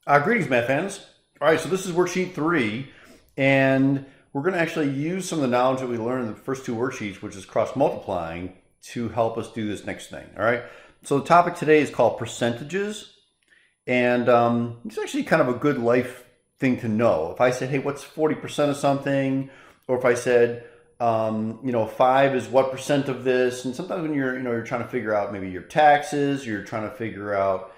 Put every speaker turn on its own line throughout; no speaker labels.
Greetings, math fans. All right, so this is worksheet 3, and we're going to actually use some of the knowledge that we learned in the first two worksheets, which is cross multiplying, to help us do this next thing. All right, so the topic today is called percentages, and it's actually kind of a good life thing to know. If I said, hey, what's 40% of something, or if I said, 5 is what percent of this, and sometimes when you're trying to figure out maybe your taxes, you're trying to figure out,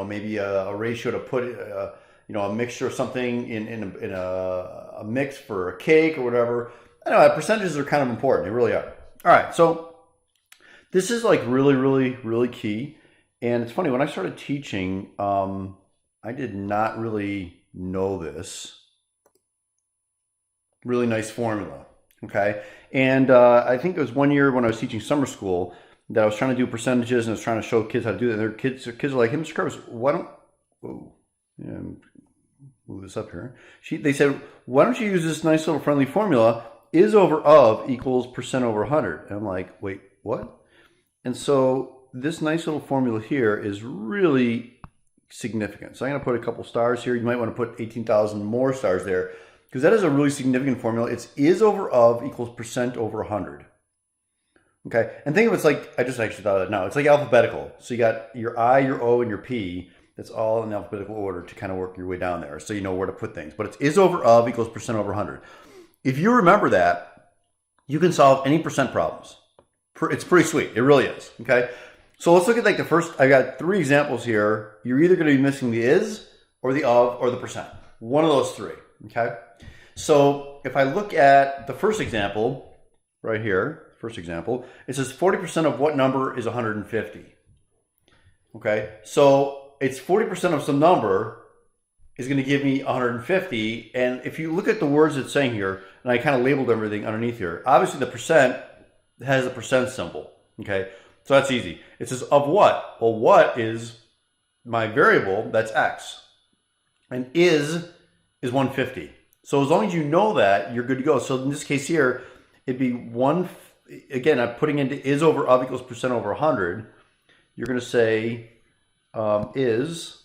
maybe a ratio to put, a mixture of something in a mix for a cake or whatever. I know percentages are kind of important. They really are. All right, so this is like really, really, really key. And it's funny, when I started teaching, I did not really know this. Really nice formula, okay? And I think it was one year when I was teaching summer school that I was trying to do percentages and I was trying to show kids how to do that. And their kids are like, hey, Mr. Curtis, why don't, move this up here. They said, why don't you use this nice little friendly formula, is over of equals percent over 100. And I'm like, wait, what? And so this nice little formula here is really significant. So I'm going to put a couple stars here. You might want to put 18,000 more stars there because that is a really significant formula. It's is over of equals percent over 100. Okay, and think of it's like, I just actually thought of it now. It's like alphabetical. So you got your I, your O, and your P. That's all in alphabetical order to kind of work your way down there so you know where to put things. But it's is over of equals percent over 100. If you remember that, you can solve any percent problems. It's pretty sweet. It really is. Okay, so let's look at like the first. I got 3 examples here. You're either going to be missing the is or the of or the percent. One of those 3. Okay, so if I look at the first example right here, first example, it says 40% of what number is 150? Okay, so it's 40% of some number is going to give me 150. And if you look at the words it's saying here, and I kind of labeled everything underneath here, obviously the percent has a percent symbol. Okay, so that's easy. It says of what? Well, what is my variable? That's x. And is 150. So as long as you know that, you're good to go. So in this case here, it'd be again, I'm putting into is over of equals percent over 100. You're going to say is,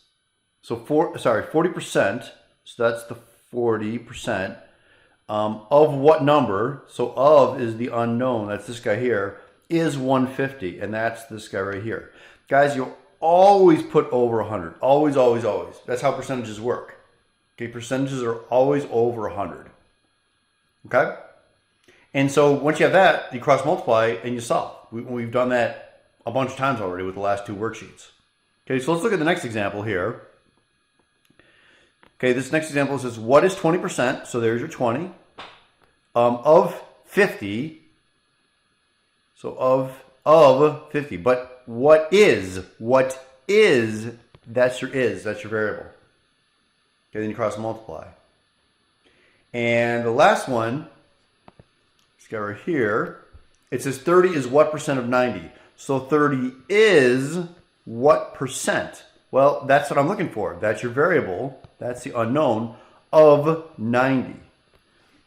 so 40%, so that's the 40%, of what number, so of is the unknown, that's this guy here, is 150, and that's this guy right here. Guys, you'll always put over 100, always, always, always. That's how percentages work. Okay, percentages are always over 100. Okay? And so once you have that, you cross multiply and you solve. We've done that a bunch of times already with the last 2 worksheets. Okay, so let's look at the next example here. Okay, this next example says, what is 20%? So there's your 20. Of 50. So of 50. But what is? That's your variable. Okay, then you cross multiply. And the last one, this guy right here, it says 30 is what percent of 90? So 30 is what percent? Well, that's what I'm looking for. That's your variable. That's the unknown of 90.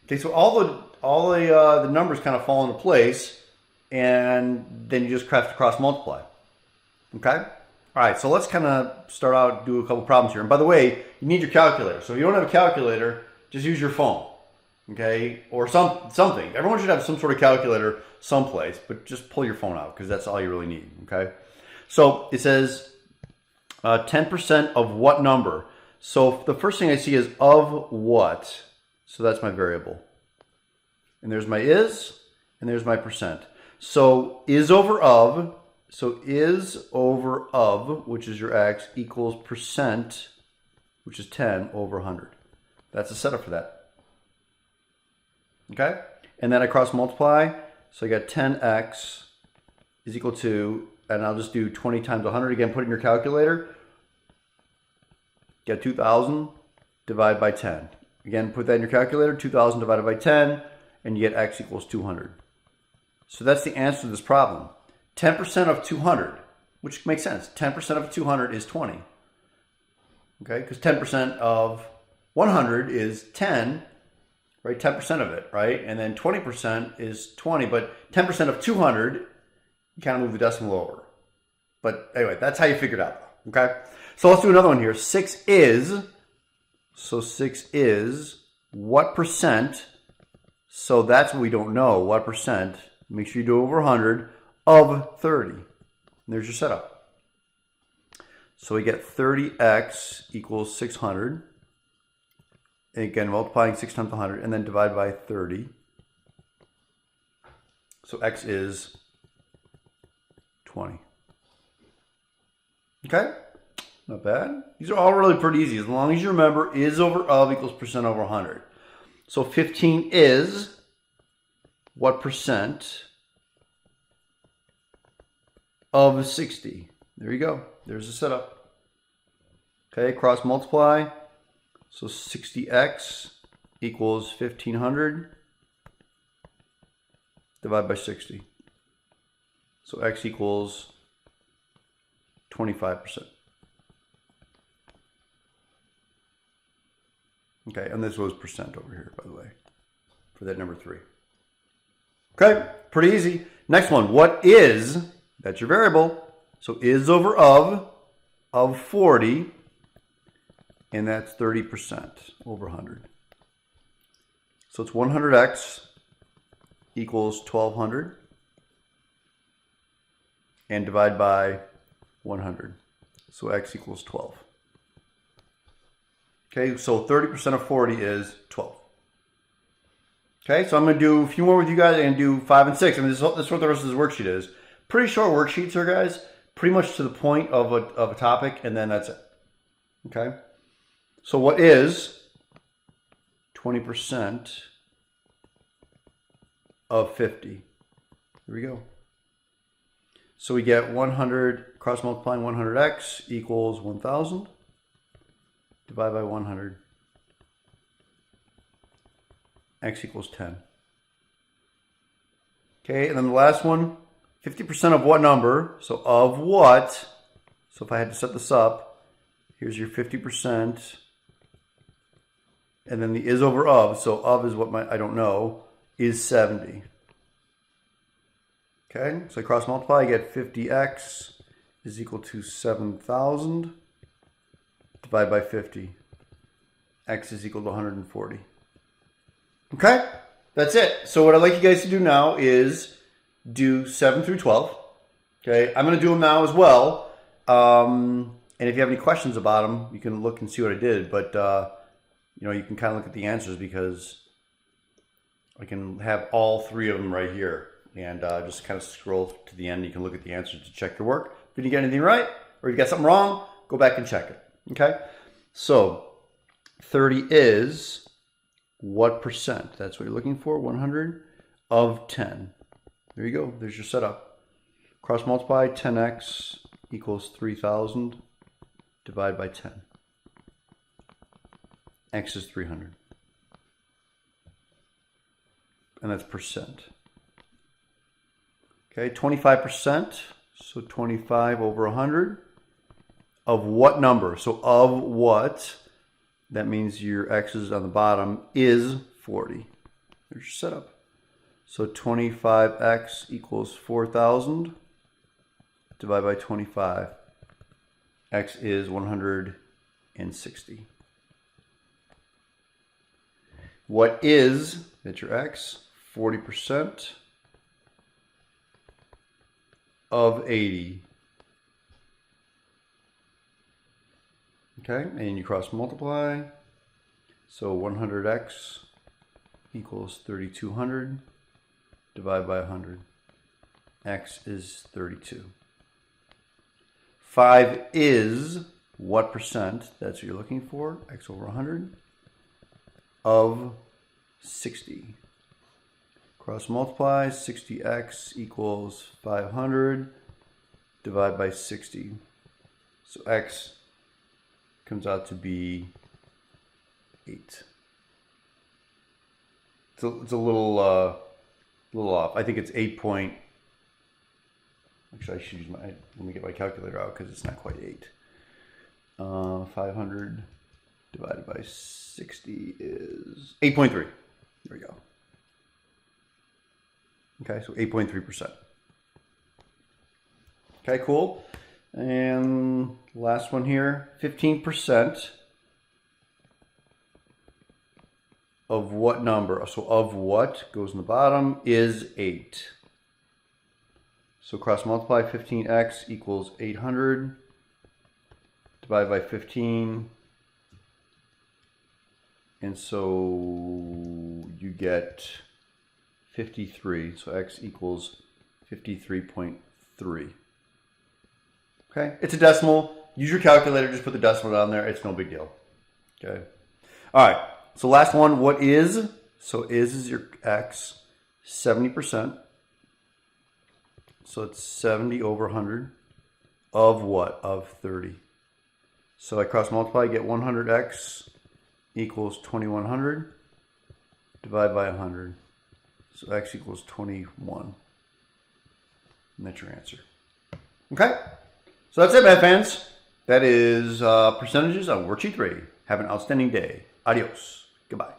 Okay, so all the numbers kind of fall into place, and then you just have to cross multiply. Okay? All right, so let's kind of start out, do a couple problems here. And by the way, you need your calculator. So if you don't have a calculator, just use your phone. Okay, or something. Everyone should have some sort of calculator someplace, but just pull your phone out because that's all you really need. Okay, so it says 10% of what number? So the first thing I see is of what? So that's my variable. And there's my is, and there's my percent. So is over of, so is over of, which is your x, equals percent, which is 10 over 100. That's the setup for that. Okay, and then I cross multiply, so I got 10x is equal to, and I'll just do 20 times 100 again, put in your calculator, get 2,000 divided by 10. Again, put that in your calculator, 2,000 divided by 10, and you get x equals 200. So that's the answer to this problem. 10% of 200, which makes sense. 10% of 200 is 20. Okay, because 10% of 100 is 10, right? 10% of it, right? And then 20% is 20, but 10% of 200, you kind of move the decimal over. But anyway, that's how you figure it out, okay? So let's do another one here. 6 is, so 6 is what percent, so that's what we don't know, what percent, make sure you do over 100, of 30. And there's your setup. So we get 30x equals 600. And again, multiplying 6 times 100, and then divide by 30. So x is 20. Okay? Not bad. These are all really pretty easy. As long as you remember is over of equals percent over 100. So 15 is what percent of 60? There you go. There's the setup. Okay, cross multiply. So 60x equals 1500. Divide by 60. So x equals 25%. Okay, and this was percent over here, by the way, for that number 3. Okay, pretty easy. Next one, what is, that's your variable. So is over of 40, and that's 30% over 100. So it's 100x equals 1200, and divide by 100. So x equals 12. Okay, so 30% of 40 is 12. Okay, so I'm going to do a few more with you guys and do 5 and 6. I mean, this is what the rest of this worksheet is. Pretty short worksheets here, guys. Pretty much to the point of a topic, and then that's it. Okay, so what is 20% of 50? Here we go. So we get 100, cross multiplying 100x equals 1000. Divide by 100. X equals 10. Okay, and then the last one, 50% of what number? So of what? So if I had to set this up, here's your 50%. And then the is over of. So of is what I don't know, is 70. Okay, so I cross multiply, I get 50x is equal to 7,000. Divide by 50. X is equal to 140. Okay, that's it. So what I'd like you guys to do now is do 7 through 12. Okay, I'm going to do them now as well. And if you have any questions about them, you can look and see what I did. But, you can kind of look at the answers because I can have all 3 of them right here. And just kind of scroll to the end. You can look at the answers to check your work. If you didn't get anything right or you got something wrong, go back and check it. Okay, so 30 is what percent? That's what you're looking for, 100 of 10. There you go, there's your setup. Cross multiply, 10x equals 3000. Divide by 10. X is 300. And that's percent. Okay, 25%, so 25 over 100. Of what number? So of what? That means your x's on the bottom is 40. There's your setup. So 25x equals 4,000. Divide by 25. X is 160. What is, that's your x, 40% of 80. Okay, and you cross multiply. So 100x equals 3200. Divide by 100. X is 32. 5 is what percent? That's what you're looking for. X over 100 of 60. Cross multiply. 60x equals 500. Divide by 60. So x comes out to be 8. It's a little off. I think it's 8 point. Actually, I should use let me get my calculator out because it's not quite 8. 500 divided by 60 is 8.3. There we go. Okay, so 8.3%. Okay, cool. And last one here, 15% of what number? So of what goes in the bottom is 8. So cross multiply 15x equals 800. Divide by 15. And so you get 53. So x equals 53.3. Okay, it's a decimal. Use your calculator, just put the decimal down there. It's no big deal. Okay. All right, so last one, what is? So is your x, 70%. So it's 70 over 100 of what? Of 30. So I cross multiply, get 100x equals 2100. Divide by 100. So x equals 21. And that's your answer. Okay? So that's it, math fans. That is percentages on worksheet 3. Have an outstanding day. Adios. Goodbye.